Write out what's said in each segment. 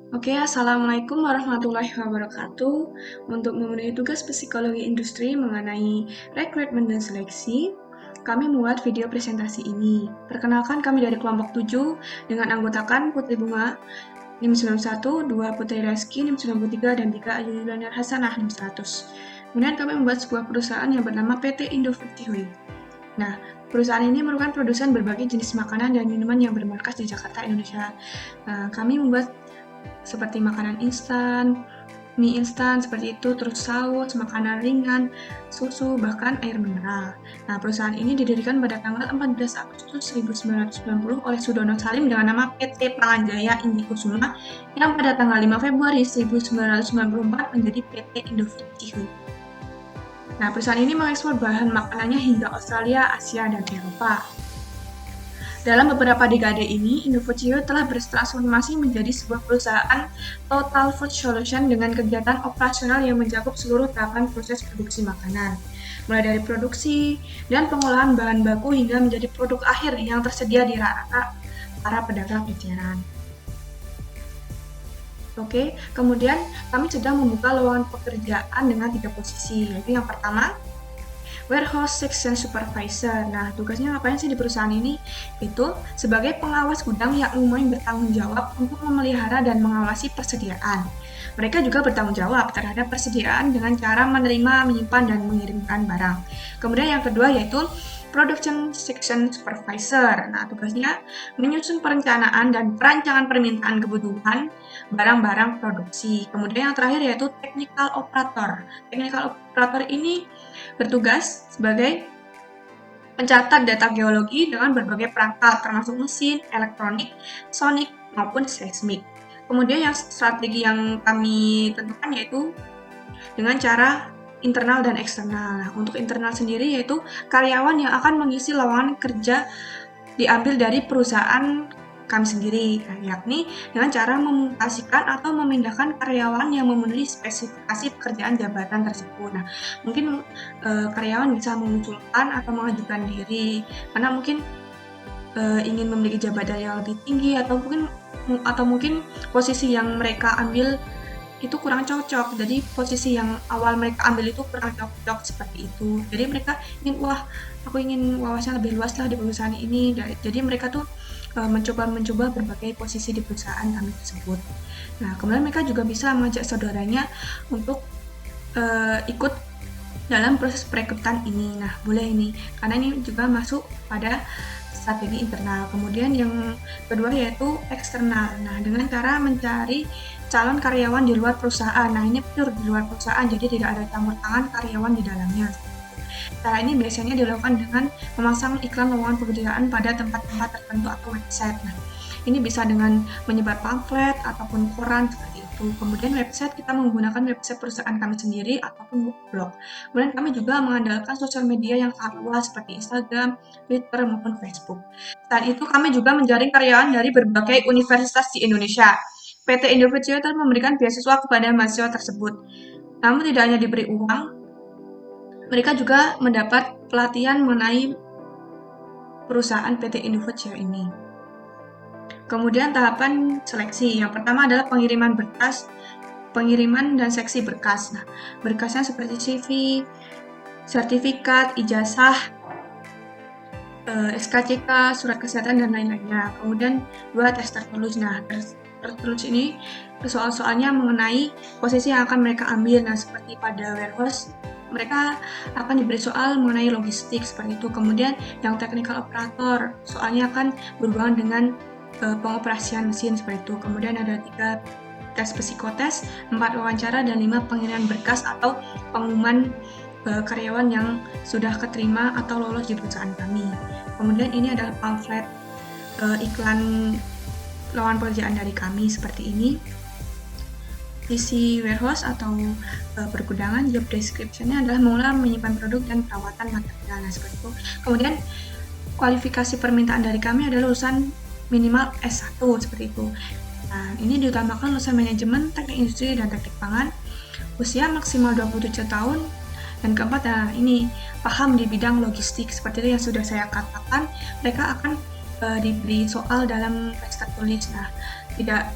Oke, Assalamualaikum warahmatullahi wabarakatuh. Untuk memenuhi tugas psikologi industri mengenai rekrutmen dan seleksi, kami membuat video presentasi ini. Perkenalkan kami dari kelompok 7 dengan anggotakan Putri Bunga, NIM 91, 2 Putri Reski, NIM 93, dan 3 Ayu Yuliana Hasanah, NIM 100. Kemudian kami membuat sebuah perusahaan yang bernama PT Indofood Cihuy. Nah, perusahaan ini merupakan produsen berbagai jenis makanan dan minuman yang bermarkas di Jakarta, Indonesia. Kami membuat seperti makanan instan, mie instan seperti itu, terus saus, makanan ringan, susu, bahkan air mineral. Nah, perusahaan ini didirikan pada tanggal 14 Agustus 1990 oleh Sudono Salim dengan nama PT Panganjaya Indi Kusuma yang pada tanggal 5 Februari 1994 menjadi PT Indofood Cihuy. Nah, perusahaan ini mengekspor bahan makanannya hingga Australia, Asia, dan Eropa. Dalam beberapa dekade ini, Indofood Cihuy telah bertransformasi menjadi sebuah perusahaan total food solution dengan kegiatan operasional yang mencakup seluruh tahapan proses produksi makanan, mulai dari produksi dan pengolahan bahan baku hingga menjadi produk akhir yang tersedia di rata para pedagang eceran. Oke, kemudian kami sedang membuka lowongan pekerjaan dengan 3 posisi, yaitu yang pertama, Warehouse Section Supervisor. Nah, tugasnya ngapain sih di perusahaan ini? Itu sebagai pengawas gudang yang umumnya bertanggung jawab untuk memelihara dan mengawasi persediaan. Mereka juga bertanggung jawab terhadap persediaan dengan cara menerima, menyimpan, dan mengirimkan barang. Kemudian yang kedua yaitu Production Section Supervisor. Nah, tugasnya menyusun perencanaan dan perancangan permintaan kebutuhan barang-barang produksi. Kemudian yang terakhir yaitu Technical Operator. Technical Operator ini bertugas sebagai pencatat data geologi dengan berbagai perangkat termasuk mesin, elektronik, sonik, maupun seismik. Kemudian yang strategi yang kami tentukan yaitu dengan cara internal dan eksternal. Nah, untuk internal sendiri yaitu karyawan yang akan mengisi lowongan kerja diambil dari perusahaan kami sendiri, yakni dengan cara memutasikan atau memindahkan karyawan yang memenuhi spesifikasi pekerjaan jabatan tersebut. Nah, mungkin karyawan bisa mengusulkan atau mengajukan diri karena mungkin ingin memiliki jabatan yang lebih tinggi atau mungkin posisi yang mereka ambil itu kurang cocok. Jadi posisi yang awal mereka ambil itu kurang cocok seperti itu. Jadi mereka ingin, aku ingin wawasan lebih luas lah di perusahaan ini. Jadi mereka tuh mencoba berbagai posisi di perusahaan kami tersebut. Nah, kemudian mereka juga bisa mengajak saudaranya untuk ikut dalam proses perekrutan ini. Nah, boleh ini, karena ini juga masuk pada strategi internal. Kemudian yang kedua yaitu eksternal. Nah, dengan cara mencari calon karyawan di luar perusahaan. Nah, ini pure di luar perusahaan, jadi tidak ada campur tangan karyawan di dalamnya. Cara ini biasanya dilakukan dengan memasang iklan lowongan pekerjaan pada tempat-tempat tertentu atau website. Nah, ini bisa dengan menyebar pamflet ataupun koran seperti itu. Kemudian website kita menggunakan website perusahaan kami sendiri ataupun blog. Kemudian kami juga mengandalkan sosial media yang sangat luas seperti Instagram, Twitter maupun Facebook. Selain itu kami juga menjaring karyawan dari berbagai universitas di Indonesia. PT Indofood telah memberikan beasiswa kepada mahasiswa tersebut. Namun tidak hanya diberi uang, mereka juga mendapat pelatihan mengenai perusahaan PT Indofood ini. Kemudian tahapan seleksi. Yang pertama adalah pengiriman berkas, pengiriman dan seksi berkas. Nah, berkasnya seperti CV, sertifikat, ijazah, SKCK, surat kesehatan, dan lain-lainnya. Kemudian 2 tes tertulis. Nah, tertulis ini soal-soalnya mengenai posisi yang akan mereka ambil. Nah, seperti pada warehouse, mereka akan diberi soal mengenai logistik seperti itu. Kemudian yang technical operator, soalnya akan berhubungan dengan pengoperasian mesin seperti itu. Kemudian ada 3 tes psikotes, 4 wawancara, dan 5 pengiriman berkas atau pengumuman karyawan yang sudah keterima atau lolos di perusahaan kami. Kemudian ini adalah pamflet iklan lowongan pekerjaan dari kami seperti ini. Isi warehouse atau pergudangan, job description-nya adalah mengolah, menyimpan produk, dan perawatan material. Nah, seperti itu. Kemudian kualifikasi permintaan dari kami adalah lulusan minimal S1 seperti itu. Nah, ini diutamakan lulusan manajemen, teknik industri, dan teknik pangan, usia maksimal 27 tahun, dan keempat, nah ini paham di bidang logistik. Seperti itu yang sudah saya katakan, mereka akan diberi soal dalam teks tertulis. Nah, tidak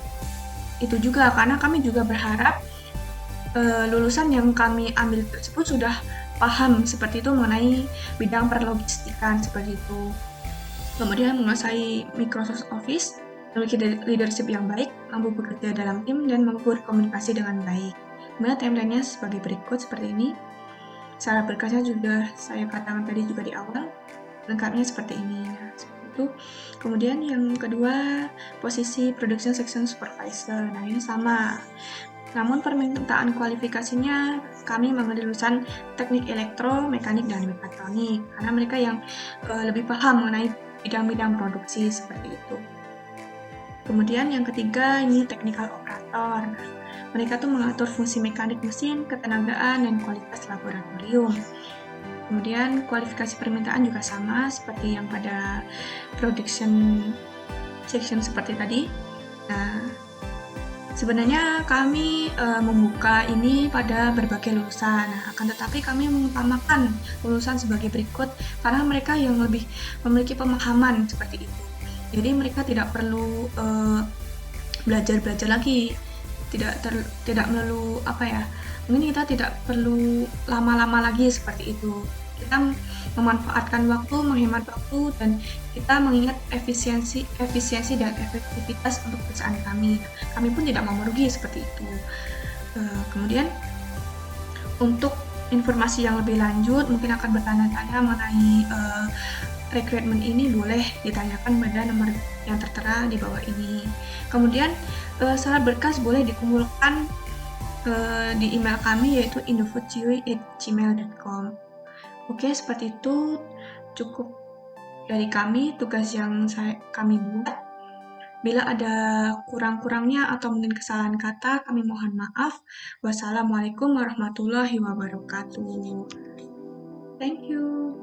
itu juga, karena kami juga berharap lulusan yang kami ambil tersebut sudah paham seperti itu mengenai bidang perlogistikan seperti itu. Kemudian menguasai Microsoft Office, memiliki leadership yang baik, mampu bekerja dalam tim, dan mampu berkomunikasi dengan baik. Kemudian timelinenya sebagai berikut seperti ini. Syarat berkasnya juga saya katakan tadi juga di awal, lengkapnya seperti ini. Nah, seperti itu. Kemudian yang kedua, posisi Production Section Supervisor. Nah, ini sama. Namun permintaan kualifikasinya kami mengambil lulusan teknik elektro, mekanik, dan mekatronik. Karena mereka yang lebih paham mengenai bidang-bidang produksi seperti itu. Kemudian yang ketiga, ini technical operator. Mereka tuh mengatur fungsi mekanik mesin, ketenagaan, dan kualitas laboratorium. Kemudian kualifikasi permintaan juga sama seperti yang pada production section seperti tadi. Nah, sebenarnya kami membuka ini pada berbagai lulusan, akan tetapi kami mengutamakan lulusan sebagai berikut karena mereka yang lebih memiliki pemahaman seperti itu. Jadi mereka tidak perlu belajar lagi, tidak melulu mungkin kita tidak perlu lama-lama lagi seperti itu. Kita memanfaatkan waktu, menghemat waktu, dan kita mengingat efisiensi dan efektivitas untuk perusahaan kami. Kami pun tidak mau merugi seperti itu. Kemudian untuk informasi yang lebih lanjut, mungkin akan bertanya-tanya mengenai rekrutmen ini, boleh ditanyakan pada nomor yang tertera di bawah ini. Kemudian syarat berkas boleh dikumpulkan di email kami yaitu indofoodciwi@gmail.com. Oke, seperti itu cukup dari kami tugas yang kami buat. Bila ada kurang-kurangnya atau mungkin kesalahan kata, kami mohon maaf. Wassalamualaikum warahmatullahi wabarakatuh. Thank you.